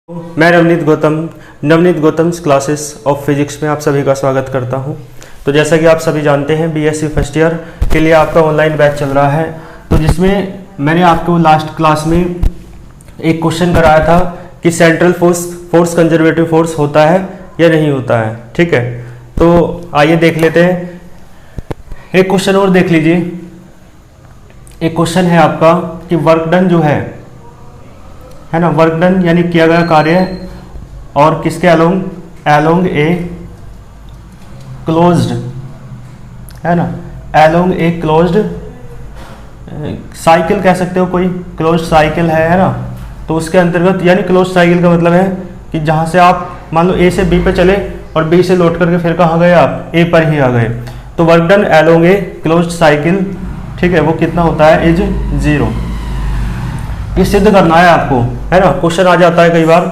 मैं Navneet Gautam classes of physics में आप सभी का स्वागत करता हूं। तो जैसा कि आप सभी जानते हैं बीएससी फर्स्ट ईयर के लिए आपका ऑनलाइन बैच चल रहा है, तो जिसमें मैंने आपको लास्ट क्लास में एक क्वेश्चन कराया था कि सेंट्रल फोर्स कंजर्वेटिव फोर्स होता है या नहीं होता है। ठीक है, तो आइए देख लेते हैं। एक क्वेश्चन और देख लीजिए। एक क्वेश्चन है आपका कि वर्क डन जो है ना, वर्क डन यानी किया गया कार्य और किसके अलोंग ए क्लोज्ड, है ना, अलोंग ए क्लोज्ड साइकिल कह सकते हो, कोई क्लोज्ड साइकिल है ना। तो उसके अंतर्गत यानी क्लोज्ड साइकिल का मतलब है कि जहां से आप मान लो ए से बी पे चले और बी से लौट करके फिर कहाँ गए, आप ए पर ही आ गए। तो work done along a closed cycle, ठीक है, वो कितना होता है, इज 0। ये सिद्ध करना है आपको, है ना। क्वेश्चन आ जाता है कई बार,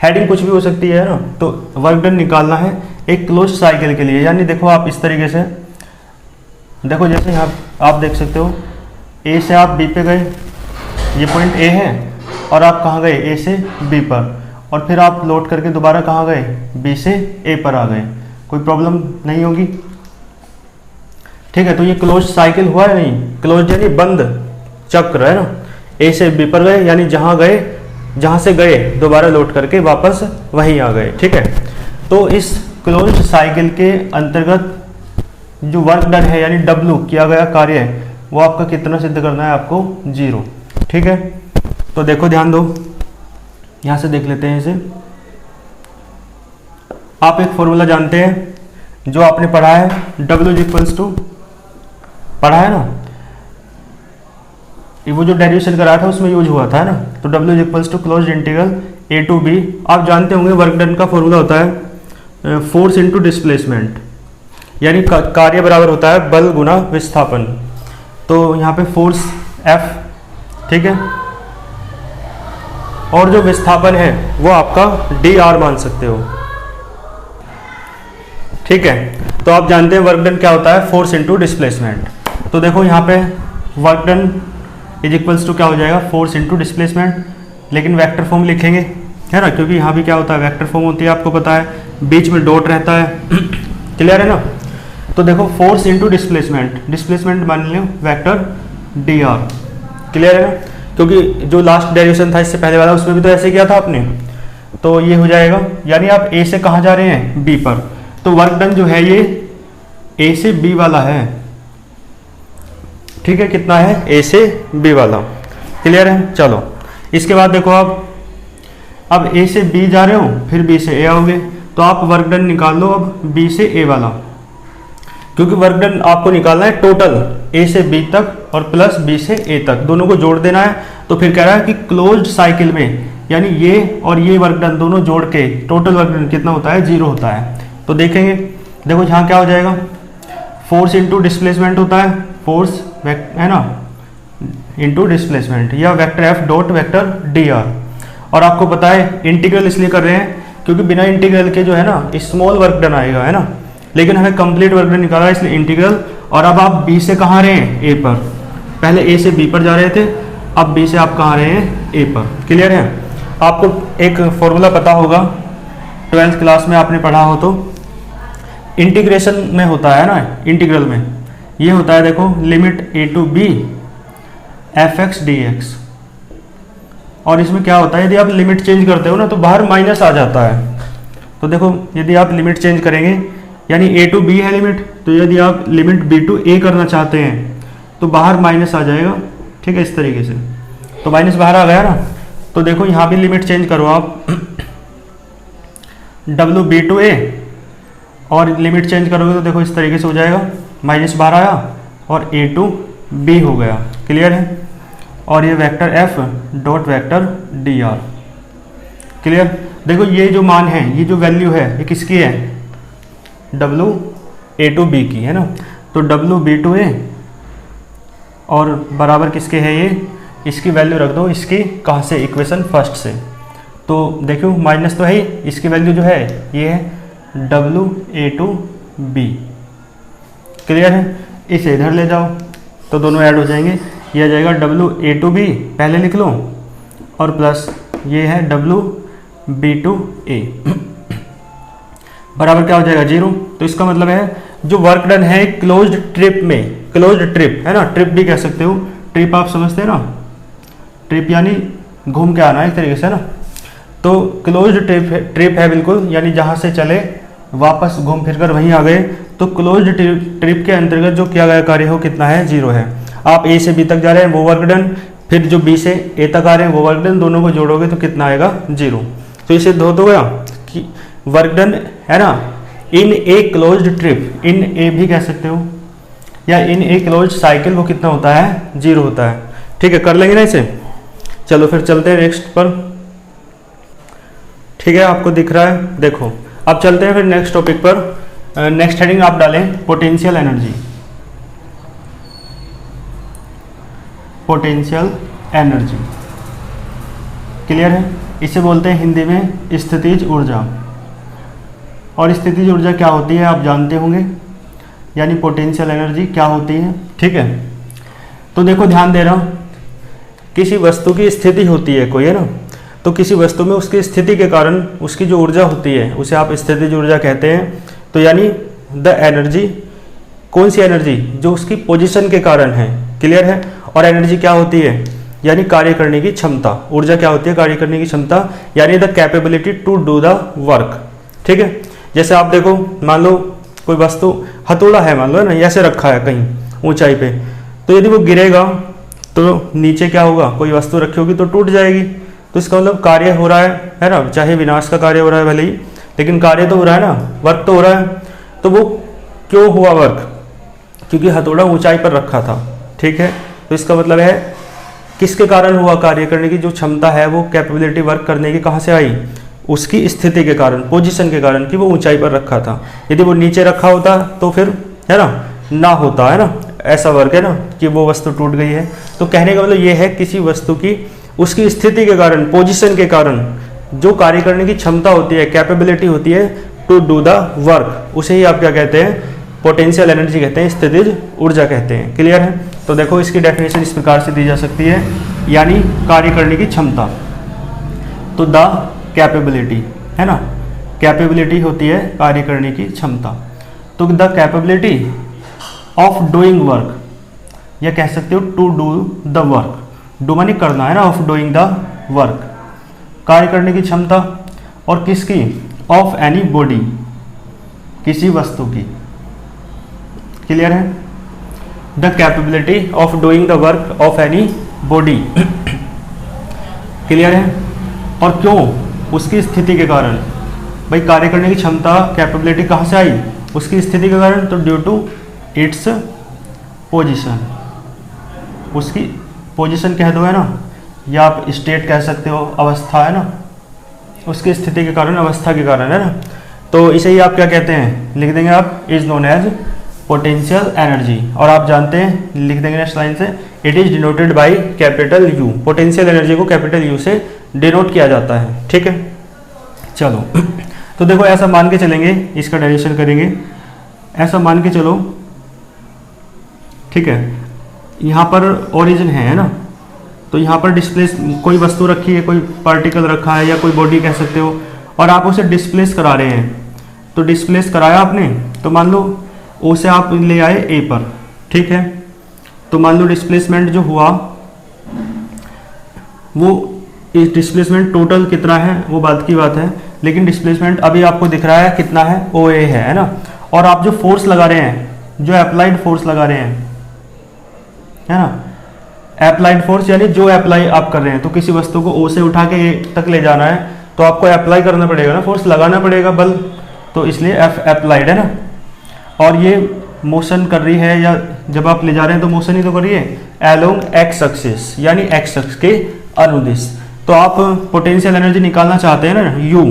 हेडिंग कुछ भी हो सकती है ना। तो वर्क डन निकालना है एक क्लोज्ड साइकिल के लिए। यानी देखो आप इस तरीके से देखो, जैसे यहाँ आप देख सकते हो, ए से आप बी पे गए, ये पॉइंट ए है, और आप कहाँ गए, ए से बी पर, और फिर आप लौट करके दोबारा कहाँ गए, बी से ए पर आ गए। कोई प्रॉब्लम नहीं होगी, ठीक है। तो ये क्लोज्ड साइकिल हुआ है नहीं, क्लोज्ड यानी बंद चक्र, है ना। ए से बी पर गए यानी जहां से गए दोबारा लौट करके वापस वहीं आ गए, ठीक है। तो इस क्लोज्ड साइकिल के अंतर्गत जो वर्क डन है यानी W किया गया कार्य है, वो आपका कितना सिद्ध करना है, आपको 0, ठीक है। तो देखो ध्यान दो, यहां से देख लेते हैं इसे। आप एक फॉर्मूला जानते हैं जो आपने पढ़ा है, W इक्वल्स टू, पढ़ा है ना, वो जो डेरिवेशन कराया था उसमें यूज हुआ था, है ना। तो W equals to closed integral A to B। आप जानते होंगे वर्क डन का फॉर्मूला होता है फोर्स इनटू डिस्प्लेसमेंट, यानी कार्य बराबर होता है बल गुना विस्थापन। तो यहाँ पे फोर्स F, ठीक है, और जो विस्थापन है वो आपका dr मान सकते हो, ठीक है। तो आप जानते हैं वर्क डन क्या होता है, फोर्स इनटू डिस्प्लेसमेंट। तो देखो यहाँ पे work done is equals to क्या हो जाएगा, फोर्स इनटू डिस्प्लेसमेंट, लेकिन वेक्टर फॉर्म लिखेंगे, है ना, क्योंकि यहाँ भी क्या होता है, वेक्टर फॉर्म होती है, आपको पता है, बीच में डॉट रहता है। क्लियर है ना। तो देखो फोर्स इनटू डिस्प्लेसमेंट मान लो वेक्टर dr। क्लियर है ना, क्योंकि जो लास्ट डेरिवेशन था इससे पहले वाला, उसमें भी तो ऐसे किया था आपने। तो ये हो जाएगा, यानी आप ए से कहाँ जा रहे हैं, बी पर। तो वर्क डन जो है ये ए से बी वाला है, ठीक है। कितना है, ए से बी वाला। क्लियर है। चलो इसके बाद देखो आप, अब ए से बी जा रहे हो, फिर बी से ए आओगे, तो आप वर्क डन निकाल लो अब बी से ए वाला, क्योंकि वर्क डन आपको निकालना है टोटल ए से बी तक और प्लस बी से ए तक, दोनों को जोड़ देना है। तो फिर कह रहा है कि क्लोज्ड साइकिल में यानी ये और ये वर्क डन दोनों जोड़ के टोटल वर्क डन कितना होता है, 0 होता है। तो देखेंगे, देखो यहाँ क्या हो जाएगा, फोर्स इंटू डिस्प्लेसमेंट होता है, फोर्स है ना इंटू डिस्प्लेसमेंट, या vector F dot vector dr। और आपको पता है इंटीग्रल इसलिए कर रहे हैं क्योंकि बिना इंटीग्रल के जो है ना स्मॉल वर्क डन आएगा, है ना, लेकिन हमें कंप्लीट वर्क डन निकाला है, इसलिए इंटीग्रल। और अब आप बी से कहाँ रहे हैं, ए पर। पहले ए से बी पर जा रहे थे, अब बी से आप कहाँ रहे हैं, ए पर। क्लियर है। आपको एक फॉर्मूला पता होगा, 12th क्लास में आपने पढ़ा हो तो, इंटीग्रेशन में होता है ना, इंटीग्रल में ये होता है, देखो limit a to b fx dx। और इसमें क्या होता है, यदि आप लिमिट चेंज करते हो ना तो बाहर माइनस आ जाता है। तो देखो यदि आप लिमिट चेंज करेंगे, यानी a टू b है लिमिट, तो यदि आप लिमिट b टू a करना चाहते हैं तो बाहर माइनस आ जाएगा, ठीक है, इस तरीके से। तो माइनस बाहर आ गया ना। तो देखो यहाँ भी लिमिट चेंज करो आप, w b टू a, और लिमिट चेंज करोगे तो देखो इस तरीके से हो जाएगा, माइनस बाहर आया और a टू b हो गया। क्लियर है। और ये vector f dot vector dr। Clear. देखो ये जो मान है, ये जो वैल्यू है, ये किसकी है, w a टू b की, है ना। तो w b टू a और बराबर किसके है, ये इसकी वैल्यू रख दो, इसकी कहाँ से, इक्वेशन फर्स्ट से। तो देखो माइनस तो है ही, इसकी वैल्यू जो है ये है w a to b। Clear है। इसे इधर ले जाओ तो दोनों ऐड हो जाएंगे, ये आ जाएगा w a टू b, पहले लिख लो, और प्लस ये है w बी टू ए बराबर क्या हो जाएगा 0। तो इसका मतलब है जो वर्क डन है क्लोज्ड ट्रिप में, क्लोज्ड ट्रिप है ना, ट्रिप भी कह सकते हो, ट्रिप आप समझते हैं ना, ट्रिप यानी घूम के आना एक तरीके से ना। तो क्लोज्ड ट्रिप है बिल्कुल, यानी जहाँ से चले वापस घूम फिर कर वहीं आ गए, तो क्लोज्ड ट्रिप के अंतर्गत जो किया गया कार्य हो कितना है 0 है। आप ए से बी तक जा रहे हैं वो वर्क डन, फिर जो बी से ए तक आ रहे हैं वो वर्क डन, दोनों को जोड़ोगे तो कितना आएगा 0। तो इसे धो दो गया कि वर्क डन है ना इन ए क्लोज्ड ट्रिप, इन ए भी कह सकते हो या इन ए क्लोज्ड साइकिल, वो कितना होता है 0 होता है। ठीक है, कर लेंगे ना इसे। चलो फिर चलते हैं नेक्स्ट पर। ठीक है, आपको दिख रहा है, देखो अब चलते हैं फिर नेक्स्ट टॉपिक पर। नेक्स्ट हेडिंग आप डालें potential energy, potential energy clear है। इसे बोलते हैं हिंदी में स्थितिज ऊर्जा, और स्थितिज ऊर्जा क्या होती है आप जानते होंगे, यानी पोटेंशियल एनर्जी क्या होती है। ठीक है, तो देखो ध्यान दे रहा हूँ, किसी वस्तु की स्थिति होती है कोई, है ना, तो किसी वस्तु में उसकी स्थिति के कारण उसकी जो ऊर्जा होती है उसे आप स्थितिज ऊर्जा कहते हैं। तो यानी द एनर्जी, कौन सी एनर्जी, जो उसकी पोजीशन के कारण है, क्लियर है। और एनर्जी क्या होती है, यानी कार्य करने की क्षमता। ऊर्जा क्या होती है, कार्य करने की क्षमता, यानी the capability to do the work. ठीक है, जैसे आप देखो, मान लो कोई वस्तु हथौड़ा है, मान लो ना, ऐसे रखा है कहीं ऊंचाई पे, तो यदि वो गिरेगा तो नीचे क्या होगा, कोई वस्तु रखी होगी तो टूट जाएगी। तो इसका मतलब कार्य हो रहा है ना, चाहे विनाश का कार्य हो रहा है भले ही, लेकिन कार्य तो हो रहा है ना, वर्क तो हो रहा है। तो वो क्यों हुआ वर्क, क्योंकि हथौड़ा ऊंचाई पर रखा था। ठीक है, तो इसका मतलब है किसके कारण हुआ, कार्य करने की जो क्षमता है, वो कैपेबिलिटी वर्क करने की कहाँ से आई, उसकी स्थिति के कारण, पोजीशन के कारण, कि वो ऊंचाई पर रखा था। यदि वो नीचे रखा होता तो फिर है ना होता, है ना, ऐसा वर्क है ना कि वो वस्तु टूट गई है। तो कहने का मतलब ये है किसी वस्तु की उसकी स्थिति के कारण, पोजीशन के कारण जो कार्य करने की क्षमता होती है, कैपेबिलिटी होती है टू डू द वर्क, उसे ही आप क्या कहते हैं, पोटेंशियल एनर्जी कहते हैं, स्थितिज ऊर्जा कहते हैं। क्लियर है। तो देखो इसकी डेफिनेशन इस प्रकार से दी जा सकती है, यानी कार्य करने की क्षमता, तो द कैपेबिलिटी है ना, कैपेबिलिटी होती है कार्य करने की क्षमता। तो the capability of doing work, या कह सकते हो to do the work, do मानी करना है ना, ऑफ डूइंग द वर्क, कार्य करने की क्षमता, और किसकी, ऑफ एनी बॉडी, किसी वस्तु की। क्लियर है, the capability of doing the work of any body. Clear है, और क्यों, उसकी स्थिति के कारण। भाई कार्य करने की क्षमता, कैपेबिलिटी कहाँ से आई, उसकी स्थिति के कारण, तो ड्यू टू इट्स पोजीशन, उसकी पोजीशन कह दो, है ना, या आप स्टेट कह सकते हो, अवस्था है ना, उसकी स्थिति के कारण, अवस्था के कारण, है ना। तो इसे ही आप क्या कहते हैं, लिख देंगे आप, is known as potential energy. और आप जानते हैं, लिख देंगे नेक्स्ट लाइन से, it is denoted by capital U, potential energy को कैपिटल यू से डिनोट किया जाता है। ठीक है, चलो तो देखो ऐसा मान के चलेंगे, इसका डेरिवेशन करेंगे, ऐसा मान के चलो। ठीक है, यहाँ पर ओरिजिन है ना, तो यहाँ पर डिस्प्लेस कोई वस्तु रखी है, कोई पार्टिकल रखा है, या कोई बॉडी कह सकते हो, और आप उसे डिस्प्लेस करा रहे हैं। तो डिस्प्लेस कराया आपने, तो मान लो ओ से आप ले आए ए पर। ठीक है, तो मान लो डिस्प्लेसमेंट जो हुआ, वो इस डिस्प्लेसमेंट टोटल कितना है वो बात की बात है, लेकिन डिस्प्लेसमेंट अभी आपको दिख रहा है कितना है, ओ ए है ना। और आप जो फोर्स लगा रहे हैं, जो अप्लाइड फोर्स लगा रहे हैं, है ना, अप्लाइड फोर्स यानी जो अप्लाई आप कर रहे हैं, तो किसी वस्तु को ओ से उठा के ए तक ले जाना है, तो आपको अप्लाई करना पड़ेगा ना, फोर्स लगाना पड़ेगा, बल, तो इसलिए एफ अप्लाइड है ना। और ये मोशन कर रही है, या जब आप ले जा रहे हैं तो मोशन ही तो कर रही है, अलोंग एक्स एक्सिस, यानी एक्स अक्ष के अनुदिश। तो आप पोटेंशियल एनर्जी निकालना चाहते हैं ना, यू,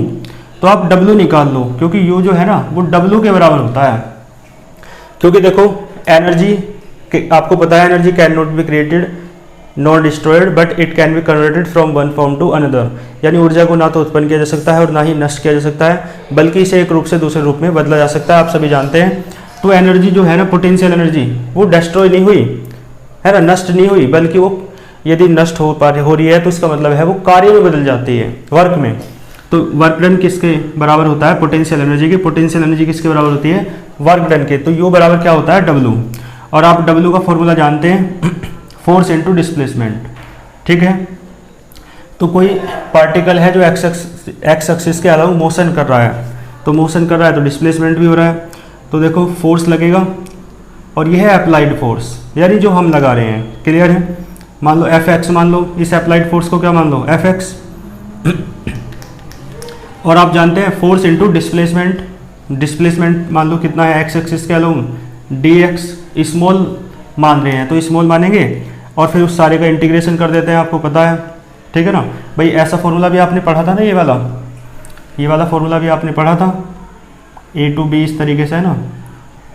तो आप डब्ल्यू निकाल लो, क्योंकि यू जो है ना वो डब्ल्यू के बराबर होता है। क्योंकि देखो एनर्जी, आपको पता है energy can not be created not destroyed but it can be converted from one form to another, यानी ऊर्जा को ना तो उत्पन्न किया जा सकता है और ना ही नष्ट किया जा सकता है, बल्कि इसे एक रूप से दूसरे रूप में बदला जा सकता है, आप सभी जानते हैं। तो एनर्जी जो है ना, पोटेंशियल एनर्जी, वो डिस्ट्रॉय नहीं हुई है ना, नष्ट नहीं हुई, बल्कि वो यदि नष्ट हो रही है तो इसका मतलब है वो कार्य में बदल जाती है, वर्क में। तो वर्क डन किसके बराबर होता है, पोटेंशियल एनर्जी की। पोटेंशियल एनर्जी किसके बराबर होती है, वर्क डन के। तो यू बराबर क्या होता है, डब्लू। और आप डब्लू का फॉर्मूला जानते हैं, फोर्स इनटू डिस्प्लेसमेंट, ठीक है। तो कोई पार्टिकल है जो एक्स एक्सिस के अलावा मोशन कर रहा है, तो मोशन कर रहा है तो डिस्प्लेसमेंट भी हो रहा है। तो देखो फोर्स लगेगा और यह है अप्लाइड फोर्स, यानी जो हम लगा रहे हैं, क्लियर है। मान लो एफ एक्स मान लो, इस अप्लाइड फोर्स को क्या मान लो, एफ एक्स। और आप जानते हैं फोर्स इनटू डिस्प्लेसमेंट, डिस्प्लेसमेंट मान लो कितना है, एक्स एक्सिस के अलावा डी एक्स, स्मॉल मान रहे हैं तो स्मॉल मानेंगे और फिर उस सारे का इंटीग्रेशन कर देते हैं, आपको पता है, ठीक है ना भाई। ऐसा फॉर्मूला भी आपने पढ़ा था ना, ये वाला फॉर्मूला भी आपने पढ़ा था, ए टू बी इस तरीके से है ना,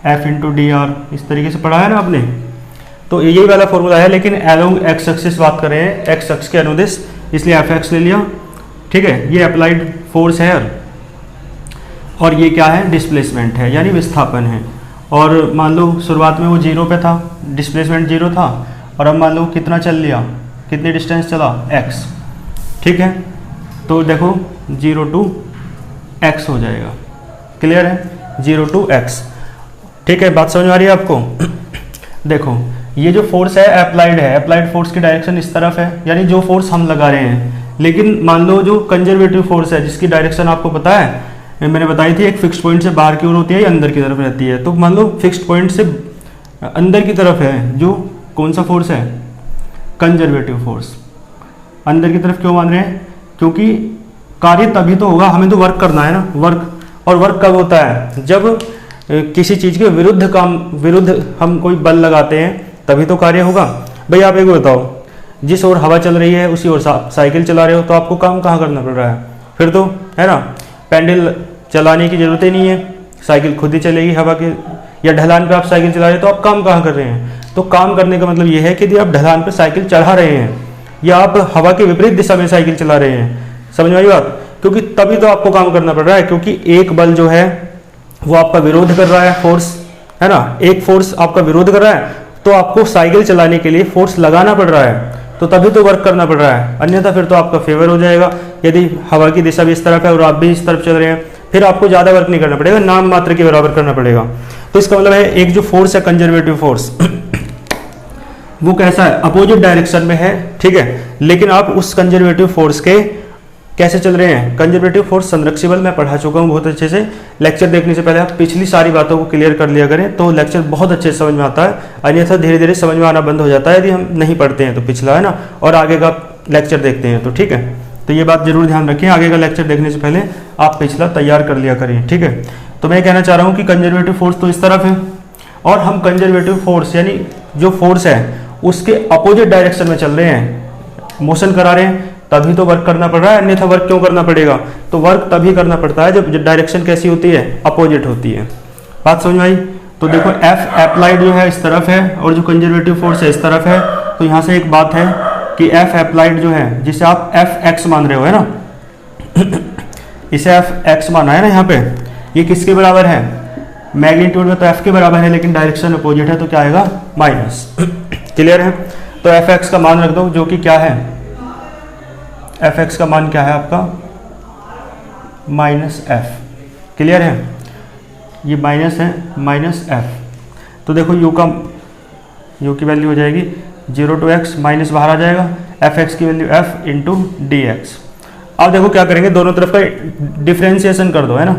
एफ इंटू डी आर इस तरीके से पढ़ा है ना आपने। तो यही वाला फॉर्मूला है, लेकिन अलोंग एक्स एक्सिस बात कर रहे हैं, एक्स एक्स के अनुदिश, इसलिए एफ एक्स ले लिया, ठीक है। ये अप्लाइड फोर्स है और ये क्या है, डिस्प्लेसमेंट है, यानी विस्थापन है। और मान लो शुरुआत में वो 0 पे था, डिस्प्लेसमेंट 0 था, और अब मान लो कितना चल लिया, कितनी डिस्टेंस चला, x, ठीक है। तो देखो 0 to x हो जाएगा, क्लियर है, 0 to x, ठीक है। बात समझ में आ रही है आपको। देखो ये जो फोर्स है अप्लाइड है, अप्लाइड फोर्स की डायरेक्शन इस तरफ है, यानी जो फोर्स हम लगा रहे हैं। लेकिन मान लो जो कंजर्वेटिव फोर्स है, जिसकी डायरेक्शन आपको पता है, मैंने बताई थी, एक फिक्स्ड पॉइंट से बाहर की ओर होती है या अंदर की तरफ रहती है। तो मान लो फिक्स्ड पॉइंट से अंदर की तरफ है, जो कौन सा फोर्स है, कंजर्वेटिव फोर्स। अंदर की तरफ क्यों मान रहे हैं, क्योंकि कार्य तभी तो होगा, हमें तो वर्क करना है ना, वर्क। और वर्क कब होता है, जब किसी चीज़ के विरुद्ध हम कोई बल लगाते हैं, तभी तो कार्य होगा। भाई आप एक बताओ, जिस ओर हवा चल रही है उसी ओर साइकिल चला रहे हो, तो आपको काम कहाँ करना पड़ रहा है, फिर तो है ना, पैडल चलाने की जरूरत ही नहीं है, साइकिल खुद ही चलेगी हवा के, या ढलान पे आप साइकिल चला रहे हो तो आप काम कहाँ कर रहे हैं। तो काम करने का मतलब ये है कि यदि आप ढलान पे साइकिल चढ़ा रहे हैं या आप हवा के विपरीत दिशा में साइकिल चला रहे हैं, समझ में आई बात, क्योंकि तभी तो आपको काम करना पड़ रहा है, क्योंकि एक बल जो है वो आपका विरोध कर रहा है, फोर्स है ना, एक फोर्स आपका विरोध कर रहा है, तो आपको साइकिल चलाने के लिए फोर्स लगाना पड़ रहा है, तो तभी तो वर्क करना पड़ रहा है, अन्यथा फिर तो आपका फेवर हो जाएगा। यदि हवा की दिशा भी इस तरफ है और आप भी इस तरफ चल रहे हैं, फिर आपको ज़्यादा वर्क नहीं करना पड़ेगा, नाम मात्र के बराबर करना पड़ेगा। तो इसका मतलब है एक जो फोर्स है कंजर्वेटिव फोर्स वो कैसा है, अपोजिट डायरेक्शन में है, ठीक है। लेकिन आप उस कंजर्वेटिव फोर्स के कैसे चल रहे हैं, कंजर्वेटिव फोर्स संरक्षिबल मैं पढ़ा चुका हूँ बहुत अच्छे से। लेक्चर देखने से पहले आप पिछली सारी बातों को क्लियर कर लिया करें, तो लेक्चर बहुत अच्छे से समझ में आता है, अन्यथा धीरे धीरे समझ में आना बंद हो जाता है यदि हम नहीं पढ़ते हैं तो पिछला, है ना, और आगे का लेक्चर देखते हैं तो, ठीक है। तो ये बात जरूर ध्यान रखें, आगे का लेक्चर देखने से पहले आप पिछला तैयार कर लिया करें, ठीक है। तो मैं कहना चाह रहा हूँ कि कंजर्वेटिव फोर्स तो इस तरफ है, और हम कंजर्वेटिव फोर्स यानी जो फोर्स है उसके अपोजिट डायरेक्शन में चल रहे हैं, मोशन करा रहे हैं, तभी तो वर्क करना पड़ रहा है, अन्यथा वर्क क्यों करना पड़ेगा। तो वर्क तभी करना पड़ता है जब डायरेक्शन कैसी होती है, अपोजिट होती है। बात समझ में आई। तो देखो एफ अप्लाइड जो है इस तरफ है और जो कंजर्वेटिव फोर्स है इस तरफ है, तो यहाँ से एक बात है कि एफ अप्लाइड जो है, जिसे आप एफ एक्स मान रहे हो, है ना, इसे एफ एक्स माना है ना यहाँ पे, ये किसके बराबर है, मैग्नीट्यूड में तो एफ के बराबर है, लेकिन डायरेक्शन अपोजिट है, तो क्या आएगा, माइनस। क्लियर है। तो एफ एक्स का मान रख दो, जो कि क्या है, एफ एक्स का मान क्या है आपका, माइनस एफ। क्लियर है, ये माइनस है, माइनस एफ। तो देखो यू की वैल्यू हो जाएगी 0 to x, माइनस बाहर आ जाएगा, एफ एक्स की value f into D x. अब देखो क्या करेंगे, दोनों तरफ का डिफ्रेंसिएशन कर दो, है ना।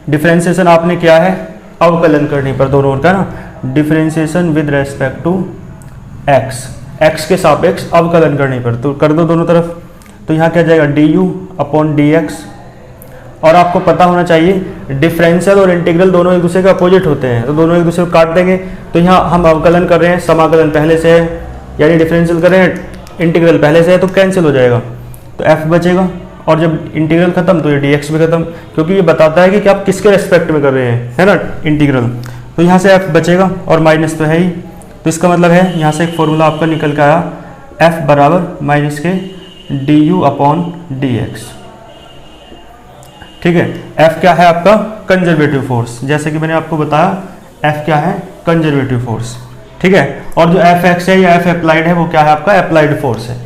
डिफ्रेंसिएशन आपने क्या है, अवकलन करने पर दोनों ओर का ना, differentiation with respect to x, x के सापेक्ष अवकलन करने पर, तो कर दो दोनों तरफ। तो यहाँ क्या जाएगा, du अपॉन डी एक्स। और आपको पता होना चाहिए डिफरेंशियल और इंटीग्रल दोनों एक दूसरे के अपोजिट होते हैं, तो दोनों एक दूसरे को काट देंगे। तो यहाँ हम अवकलन कर रहे हैं, समाकलन पहले से है, यानी डिफरेंशियल कर रहे हैं, इंटीग्रल पहले से है, तो कैंसिल हो जाएगा, तो f बचेगा। और जब इंटीग्रल खत्म तो ये dx भी खत्म, क्योंकि ये बताता है कि आप किसके रेस्पेक्ट में कर रहे हैं, है ना, इंटीग्रल। तो यहाँ से f बचेगा और माइनस तो है ही, तो इसका मतलब है यहाँ से एक फॉर्मूला आपका निकल के आया, f बराबर माइनस के du अपॉन dx। ठीक है, F क्या है आपका, कंजर्वेटिव फोर्स, जैसे कि मैंने आपको बताया F क्या है, कंजर्वेटिव फोर्स। ठीक है, और जो एफ एक्स है या एफ अप्लाइड है वो क्या है आपका, अप्लाइड फोर्स है।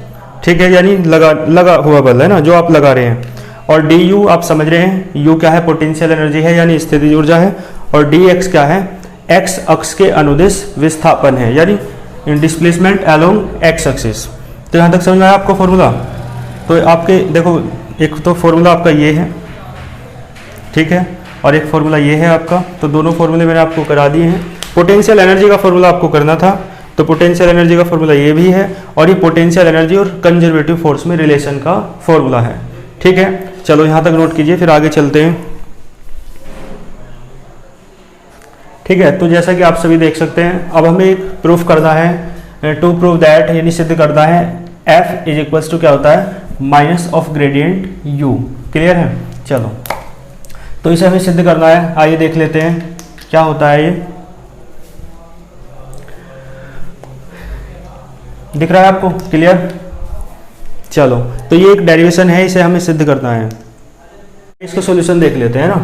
ठीक है, यानी लगा हुआ बल है ना, जो आप लगा रहे हैं। और डी यू आप समझ रहे हैं, यू क्या है, पोटेंशियल एनर्जी है यानी स्थितिज ऊर्जा है, और डी एक्स क्या है, एक्स अक्ष के अनुदिश विस्थापन है यानी डिस्प्लेसमेंट अलोंग एक्स एक्सिस। तो यहाँ तक समझ में आया आपको फॉर्मूला। तो आपके देखो एक तो फॉर्मूला आपका ये है, ठीक है, और एक फॉर्मूला ये है आपका। तो दोनों फॉर्मूले मैंने आपको करा दिए हैं। पोटेंशियल एनर्जी का फॉर्मूला आपको करना था, तो पोटेंशियल एनर्जी का फॉर्मूला ये भी है, और ये पोटेंशियल एनर्जी और कंजर्वेटिव फोर्स में रिलेशन का फॉर्मूला है, ठीक है। चलो यहाँ तक नोट कीजिए, फिर आगे चलते हैं, ठीक है। तो जैसा कि आप सभी देख सकते हैं, अब हमें एक प्रूफ करना है, टू प्रूव दैट यानी सिद्ध करना है F इज इक्वल्स टू क्या होता है, minus of gradient U। Clear है। चलो तो इसे हमें सिद्ध करना है, आइए देख लेते हैं क्या होता है। ये दिख रहा है आपको, क्लियर। चलो तो ये एक डेरिवेशन है, इसे हमें सिद्ध करना है। इसका सॉल्यूशन देख लेते हैं ना।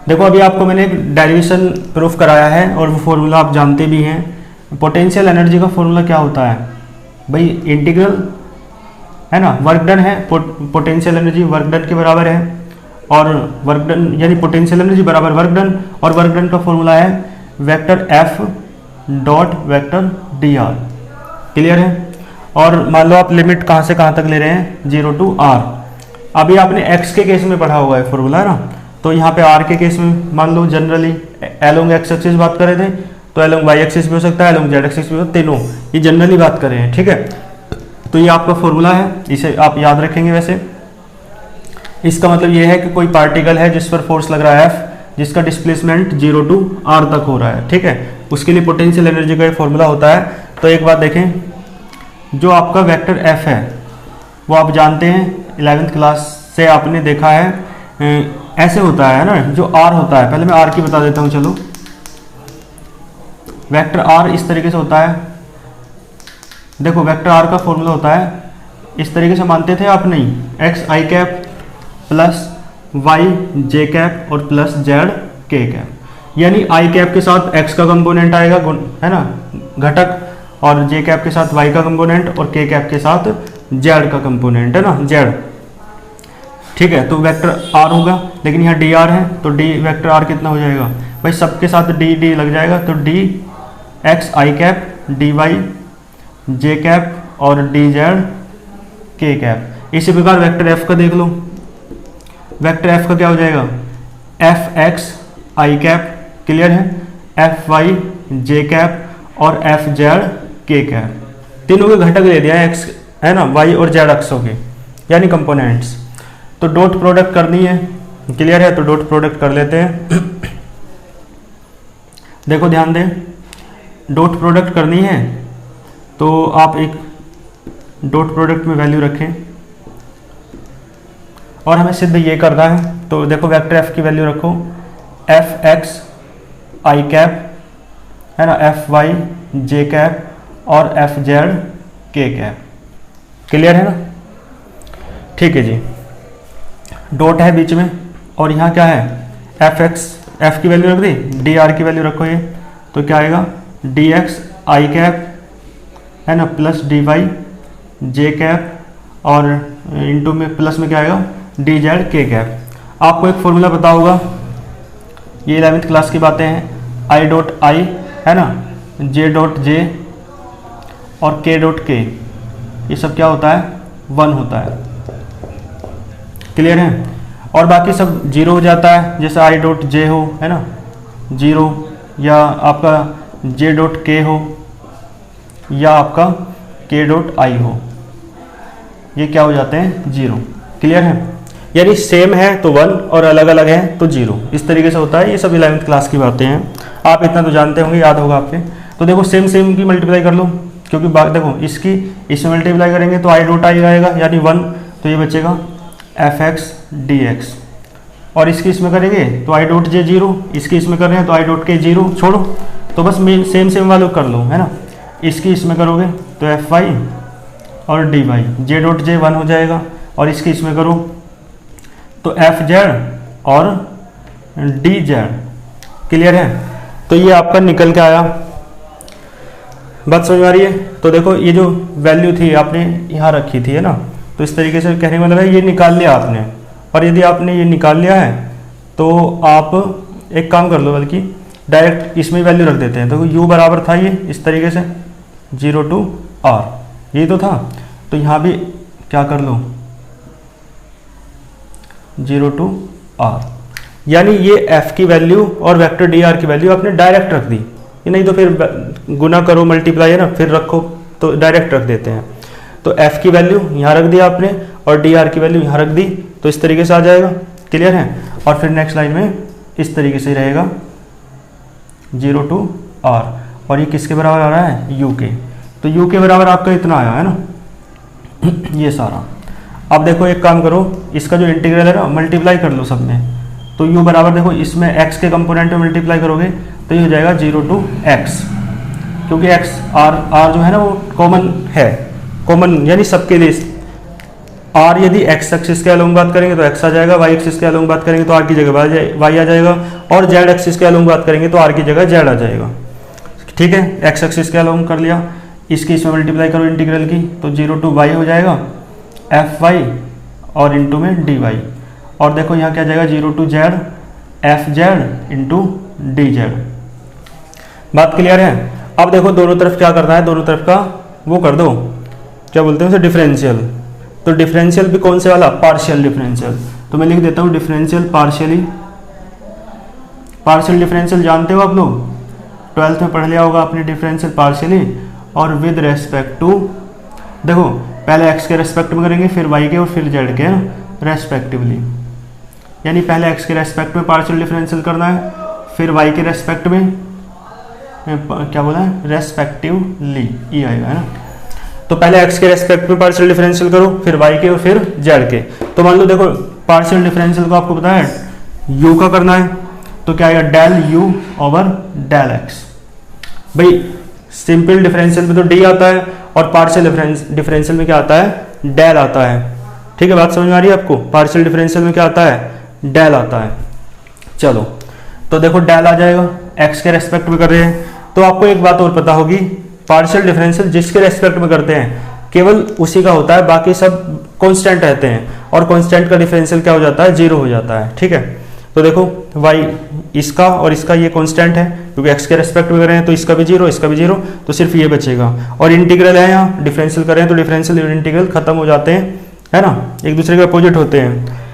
देखो अभी आपको मैंने एक डेरिवेशन प्रूफ कराया है और वो फॉर्मूला आप जानते भी हैं। पोटेंशियल एनर्जी का फॉर्मूला क्या होता है भाई, इंटीग्रल है ना, वर्क डन है, पोटेंशियल एनर्जी वर्क डन के बराबर है, और वर्क डन यानी पोटेंशियल एनर्जी बराबर वर्क डन, और वर्क डन का फॉर्मूला है vector F dot vector dr। Clear है। और मान लो आप लिमिट कहाँ से कहाँ तक ले रहे हैं, 0 to r। अभी आपने x के केस में पढ़ा हुआ है फॉर्मूला, है ना। तो यहाँ पे r के केस में मान लो जनरली एलोंग x एक्सिस बात कर रहे थे, तो एलोंग y एक्सिस भी हो सकता है, एलोंग z एक्सिस भी हो, तीनों ये जनरली बात कर रहे हैं, ठीक है। तो ये आपका फॉर्मूला है, इसे आप याद रखेंगे। वैसे इसका मतलब ये है कि कोई पार्टिकल है जिस पर फोर्स लग रहा है F, जिसका डिस्प्लेसमेंट 0 to r तक हो रहा है, ठीक है, उसके लिए पोटेंशियल एनर्जी का ये फॉर्मूला होता है। तो एक बात देखें, जो आपका वेक्टर F है वो आप जानते हैं 11th क्लास से आपने देखा है, ऐसे होता है ना, जो r होता है, पहले मैं r की बता देता हूँ। चलो वेक्टर r इस तरीके से होता है, देखो वेक्टर r का फॉर्मूला होता है इस तरीके से, मानते थे आप नहीं, x i cap plus y j cap और प्लस z k कैप, यानी i कैप के साथ x का कंपोनेंट आएगा, है ना, घटक, और j कैप के साथ y का कंपोनेंट, और k कैप के साथ z का कंपोनेंट, है ना, z, ठीक है। तो वेक्टर r होगा, लेकिन यहाँ dr है, तो d वेक्टर r कितना हो जाएगा भाई, सबके साथ d लग जाएगा, तो d x i cap dy j cap और dz k कैप। इसी प्रकार वेक्टर f का देख लो, वेक्टर f का क्या हो जाएगा, f x i cap, clear है, f y j कैप और f z k कैप, तीनों के घटक ले दिया है, x है ना, y और z अक्षों के यानी कंपोनेंट्स। तो डॉट प्रोडक्ट करनी है, क्लियर है, तो डॉट प्रोडक्ट कर लेते हैं। देखो ध्यान दें, डॉट प्रोडक्ट करनी है तो आप एक डॉट प्रोडक्ट में वैल्यू रखें, और हमें सिद्ध ये करना है। तो देखो वेक्टर f की वैल्यू रखो, f x i कैप, है ना, f y j कैप और f z k cap, clear है ना, ठीक है जी। डॉट है बीच में, और यहाँ क्या है, f x, f की वैल्यू रख दी, dr की वैल्यू रखो ये, तो क्या आएगा, dx i कैप, है ना, प्लस dy j कैप, और इनटू में प्लस में क्या आएगा, dz k कैप। आपको एक फॉर्मूला पता होगा, ये 11th क्लास की बातें हैं, i डॉट i, है ना, j डॉट j और k डॉट k, ये सब क्या होता है, 1 होता है, क्लियर है। और बाकी सब 0 हो जाता है, जैसे i डॉट j हो, है ना, 0, या आपका j डॉट k हो, या आपका k डॉट i हो, ये क्या हो जाते हैं, 0, क्लियर है। यानी सेम है तो 1 और अलग अलग है तो 0, इस तरीके से होता है। ये सब 11th क्लास की बातें हैं, आप इतना तो जानते होंगे, याद होगा आपके। तो देखो सेम सेम की मल्टीप्लाई कर लो, क्योंकि देखो इसकी इसमें मल्टीप्लाई करेंगे तो i डॉट i आएगा यानी 1, तो ये बचेगा f(x) dx, और इसकी इसमें करेंगे तो i डॉट j 0, इसकी इसमें कर रहे हैं तो i डॉट k 0, छोड़ो, तो बस सेम सेम वालों कर लो, है ना। इसकी इसमें करोगे तो f(y) और dy, j डॉट j 1 हो जाएगा, और इसकी इसमें करो तो f(z) और dz, क्लियर है। तो ये आपका निकल के आया, बात समझ आ रही है। तो देखो ये जो वैल्यू थी आपने यहाँ रखी थी, है ना, तो इस तरीके से कहने का मतलब है ये निकाल लिया आपने। और यदि आपने ये निकाल लिया है तो आप एक काम कर लो, बल्कि डायरेक्ट इसमें वैल्यू रख देते हैं। तो u बराबर था ये इस तरीके से 0 to r, यही तो था। तो यहाँ भी क्या कर लो 0 to r, यानी ये f की वैल्यू और वेक्टर dr की वैल्यू आपने डायरेक्ट रख दी। ये नहीं तो फिर गुना करो, मल्टीप्लाई है ना, फिर रखो, तो डायरेक्ट रख देते हैं। तो f की वैल्यू यहाँ रख दी आपने और dr की वैल्यू यहाँ रख दी, तो इस तरीके से आ जाएगा। क्लियर है। और फिर नेक्स्ट लाइन में इस तरीके से रहेगा 0 to r, और ये किसके बराबर आ रहा है u के। तो u के बराबर आपका इतना आया है ना ये सारा। अब देखो एक काम करो, इसका जो इंटीग्रल है ना मल्टीप्लाई कर लो सब में। तो u बराबर देखो इसमें x के कंपोनेंट में मल्टीप्लाई करोगे तो ये हो जाएगा 0 to x, क्योंकि x r जो है ना वो कॉमन है, कॉमन यानी सबके लिए। r यदि x एक्सिस के अलोंग बात करेंगे तो x आ जाएगा, y एक्सिस के अलोंग बात करेंगे तो r की जगह y आ जाएगा, और z एक्सिस के अलोंग बात करेंगे तो r की जगह z आ जाएगा। ठीक है, x एक्सिस के अलोंग कर लिया, इसकी इसमें मल्टीप्लाई करो इंटीग्रल की, तो 0 to y हो जाएगा fy और इंटू में dy। और देखो यहाँ क्या जाएगा 0 to z fz into dz। बात क्लियर है। अब देखो दोनों तरफ क्या करना है, दोनों तरफ का वो कर दो, क्या बोलते हैं उसे, डिफरेंशियल। तो डिफरेंशियल भी कौन से वाला, पार्शियल डिफरेंशियल। तो मैं लिख देता हूँ डिफरेंशियल पार्शियली। पार्शियल डिफरेंशियल जानते हो आप लोग, 12th में पढ़ लिया होगा आपने डिफरेंशियल पार्शियली। और विद रेस्पेक्ट टू, देखो पहले x के रेस्पेक्ट में करेंगे, फिर y के और फिर z के रेस्पेक्टिवली। यानी पहले x के रेस्पेक्ट में पार्शियल डिफरेंशियल करना है, फिर y के रेस्पेक्ट में क्या बोला है, रेस्पेक्टिवली, ई आएगा है ना। तो पहले x के रेस्पेक्ट में पार्शियल डिफरेंशियल करो, फिर y के और फिर z के। तो मान लो देखो पार्शियल डिफरेंशियल को आपको पता है u का करना है, तो क्या आएगा del u over del x। भाई सिंपल डिफरेंशियल में तो d आता है और पार्शियल डिफरेंशियल में क्या आता है, डेल आता है। ठीक है, बात समझ में आ रही है आपको। पार्शियल डिफरेंशियल में क्या आता है, डेल आता है। चलो तो देखो डेल आ जाएगा, x के रेस्पेक्ट में कर रहे हैं। तो आपको एक बात और पता होगी, पार्शियल डिफरेंशियल जिसके रेस्पेक्ट में करते हैं केवल उसी का होता है, बाकी सब कांस्टेंट रहते हैं, और कांस्टेंट का डिफरेंशियल क्या हो जाता है, 0 हो जाता है। ठीक है, तो देखो y इसका और इसका ये कांस्टेंट है, क्योंकि x के रेस्पेक्ट में कर रहे हैं, तो इसका भी 0 इसका भी 0, तो सिर्फ ये बचेगा। और इंटीग्रल है यहाँ, डिफरेंशियल कर रहे हैं तो डिफरेंशियल और इंटीग्रल खत्म हो जाते हैं, है ना, एक दूसरे के अपोजिट होते हैं।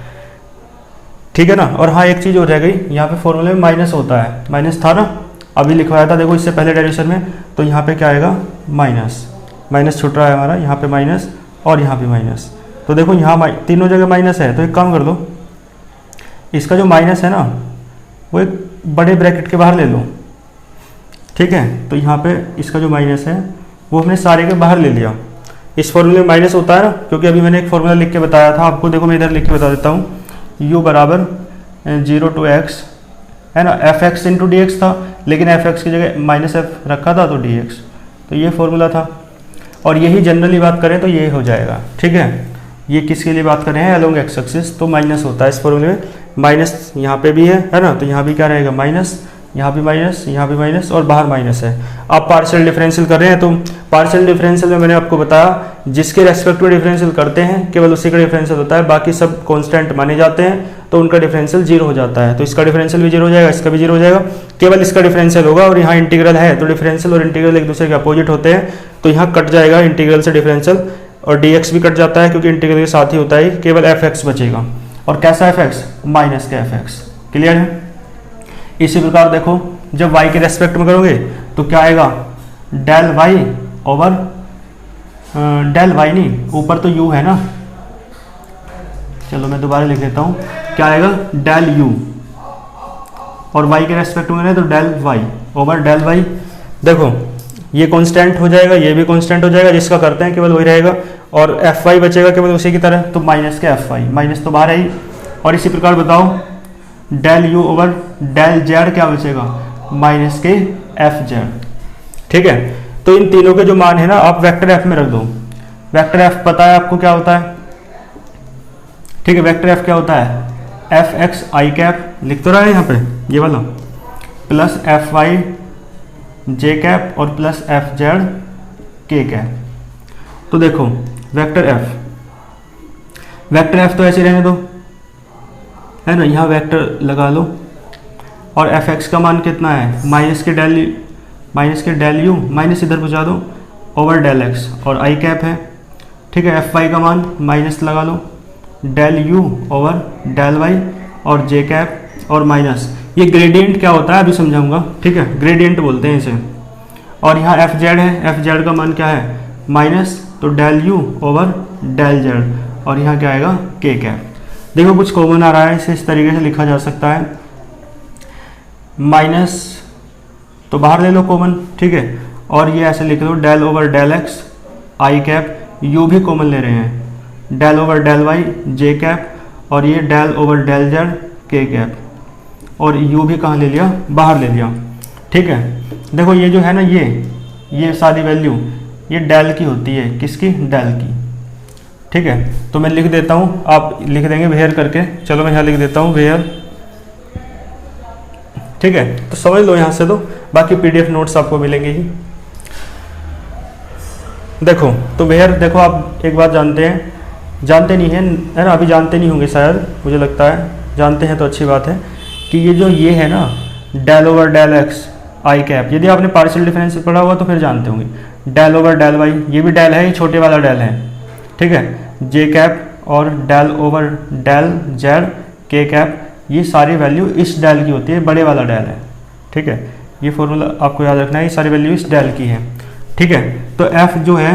ठीक है ना। और हाँ एक चीज़ हो रह गई, यहाँ पे फॉर्मूले में माइनस होता है, माइनस था ना अभी लिखवाया था, देखो इससे पहले डेरिवेशन में। तो यहाँ पे क्या आएगा माइनस, माइनस छूट रहा है हमारा, यहाँ पे माइनस और यहाँ पे माइनस। तो देखो यहाँ तीनों जगह माइनस है, तो एक काम कर लो, इसका जो माइनस है ना वो एक बड़े ब्रैकेट के बाहर ले लो। ठीक है, तो यहाँ पे इसका जो माइनस है वो हमने सारे के बाहर ले लिया। इस फॉर्मूले में माइनस होता है ना, क्योंकि अभी मैंने एक फॉर्मूला लिख के बताया था आपको। देखो मैं इधर लिख के बता देता हूँ, u बराबर 0 to x है ना, fx इंटू डी एक्स था, लेकिन fx की जगह माइनस f रखा था तो dx, तो ये फॉर्मूला था। और यही जनरली बात करें तो ये हो जाएगा। ठीक है, ये किसके लिए बात कर रहे हैं, अलोंग एक्स एक्सिस, तो माइनस होता है इस फॉर्मूले में। माइनस यहाँ पे भी है ना, तो यहाँ भी क्या रहेगा माइनस, यहाँ भी माइनस, यहाँ भी माइनस, और बाहर माइनस है। आप पार्शियल डिफरेंशियल कर रहे हैं, तो पार्शियल डिफरेंशियल में मैंने आपको बताया जिसके रेस्पेक्ट में डिफरेंशियल करते हैं केवल उसी का डिफरेंशियल होता है, बाकी सब कांस्टेंट माने जाते हैं, तो उनका डिफरेंशियल 0 हो जाता है। तो इसका डिफरेंशियल भी 0 हो जाएगा, इसका भी 0 हो जाएगा, केवल इसका डिफरेंशियल होगा। और यहाँ इंटीग्रल है तो डिफरेंशियल और इंटीग्रल एक दूसरे के अपोजिट होते हैं, तो यहाँ कट जाएगा इंटीग्रल से डिफरेंशियल, और dx भी कट जाता है क्योंकि इंटीग्रल के साथ ही होता है, केवल fx बचेगा। और कैसा fx, माइनस का fx। क्लियर है। इसी प्रकार देखो जब y के रेस्पेक्ट में करोगे तो क्या आएगा, del y over del y नहीं, ऊपर तो u है ना, चलो मैं दोबारा लिख देता हूँ, क्या आएगा डेल u, और y के रेस्पेक्ट में करें तो del y over del y। देखो ये कांस्टेंट हो जाएगा, ये भी कांस्टेंट हो जाएगा, जिसका करते हैं केवल वही रहेगा, और fy बचेगा केवल उसी की तरह, तो माइनस के fy, माइनस तो बाहर है ही। और इसी प्रकार बताओ del u over del z क्या बचेगा, माइनस के fz। ठीक है, तो इन तीनों के जो मान है ना आप वेक्टर f में रख दो। वेक्टर f पता है आपको क्या होता है, ठीक है, वेक्टर f क्या होता है, fx i कैप, लिख तो रहा है यहाँ पे ये वाला, प्लस fy j कैप और प्लस fz k कैप। तो देखो वेक्टर f वेक्टर एफ तो ऐसे रहने दो, है ना, यहाँ वेक्टर लगा लो, और एफ एक्स का मान कितना है, माइनस के डेल यू माइनस इधर पहुँचा दो ओवर डेल एक्स, और आई कैप है, ठीक है। एफ वाई का मान माइनस लगा लो, del U over del Y, और जे कैप और माइनस, ये ग्रेडियंट क्या होता है अभी समझाऊंगा, ठीक है, ग्रेडियंट बोलते हैं इसे। और यहाँ एफ जेड है, एफ जेड का मान क्या है, माइनस, तो del U over del Z, और यहाँ क्या आएगा, के कैप। देखो कुछ कॉमन आ रहा है, इसे इस तरीके से लिखा जा सकता है, माइनस तो बाहर ले लो कॉमन, ठीक है, और ये ऐसे लिख लो del over del X I cap, U भी कॉमन ले रहे हैं, del over del Y J cap, और ये del over del Z K cap, और यू भी कहाँ ले लिया, बाहर ले लिया, ठीक है। देखो ये जो है ना, ये सारी वैल्यू ये डेल की होती है, किसकी, डेल की, ठीक है। तो मैं लिख देता हूँ, आप लिख देंगे वेयर करके, चलो मैं यहाँ लिख देता हूँ वेयर, ठीक है। तो समझ लो यहाँ से, तो बाकी पीडीएफ नोट्स आपको मिलेंगे ही। देखो तो वेयर, देखो आप एक बात जानते नहीं हैं, है ना, अभी जानते नहीं होंगे शायद, मुझे लगता है जानते हैं तो अच्छी बात है, कि ये है ना del over del X I cap, यदि आपने पार्शियल डिफरेंस पढ़ा हुआ तो फिर जानते होंगे, डेल ओवर डेल वाई, ये भी डेल है, ये छोटे वाला डेल है, ठीक है, जे कैप और del over del Z K cap, ये सारी वैल्यू इस डेल की होती है, बड़े वाला डेल है, ठीक है। ये फॉर्मूला आपको याद रखना है, ये सारी वैल्यू इस डेल की है, ठीक है। तो एफ जो है,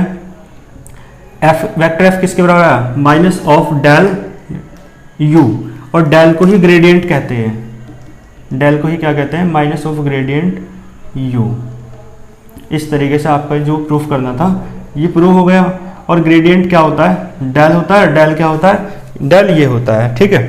एफ वेक्टर एफ किसके बराबर है, माइनस ऑफ डेल यू, और डेल को ही ग्रेडियंट कहते हैं, डेल को ही क्या कहते हैं, माइनस ऑफ ग्रेडियंट यू। इस तरीके से आपका जो प्रूफ करना था ये प्रूफ हो गया। और ग्रेडियंट क्या होता है, डेल होता है, डेल क्या होता है, डेल ये होता है, ठीक है।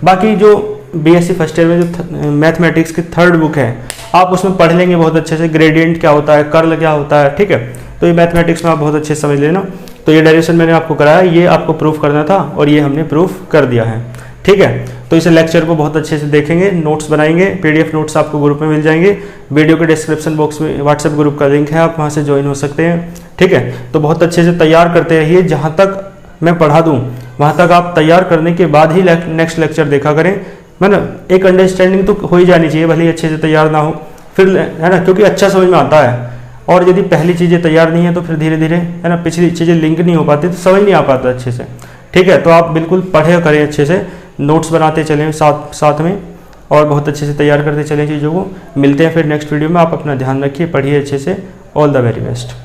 बाकी जो बीएससी फर्स्ट ईयर में जो मैथमेटिक्स की थर्ड बुक है, आप उसमें पढ़ लेंगे बहुत अच्छे से, ग्रेडियंट क्या होता है, कर्ल क्या होता है, ठीक है। तो ये मैथमेटिक्स में आप बहुत अच्छे से समझ लेना। तो ये डेरिवेशन मैंने आपको कराया, ये आपको प्रूफ करना था, और ये हमने प्रूफ कर दिया है, ठीक है। तो इस लेक्चर को बहुत अच्छे से देखेंगे, नोट्स बनाएंगे, पीडीएफ नोट्स आपको ग्रुप में मिल जाएंगे, वीडियो के डिस्क्रिप्शन बॉक्स में व्हाट्सएप ग्रुप का लिंक है, आप वहाँ से ज्वाइन हो सकते हैं, ठीक है। तो बहुत अच्छे से तैयार करते रहिए, जहाँ तक मैं पढ़ा दूँ वहाँ तक आप तैयार करने के बाद ही नेक्स्ट लेक्चर देखा करें, है ना। एक अंडरस्टैंडिंग तो हो ही जानी चाहिए, भले ही अच्छे से तैयार ना हो फिर, है ना, क्योंकि अच्छा समझ में आता है। और यदि पहली चीज़ें तैयार नहीं है तो फिर धीरे धीरे, है ना, पिछली चीज़ें लिंक नहीं हो पाती तो समझ नहीं आ पाता अच्छे से, ठीक है। तो आप बिल्कुल पढ़े करें अच्छे से, नोट्स बनाते चलें साथ में, और बहुत अच्छे से तैयार करते चलें चीज़ों को। मिलते हैं फिर नेक्स्ट वीडियो में, आप अपना ध्यान रखिए, पढ़िए अच्छे से। All the very best.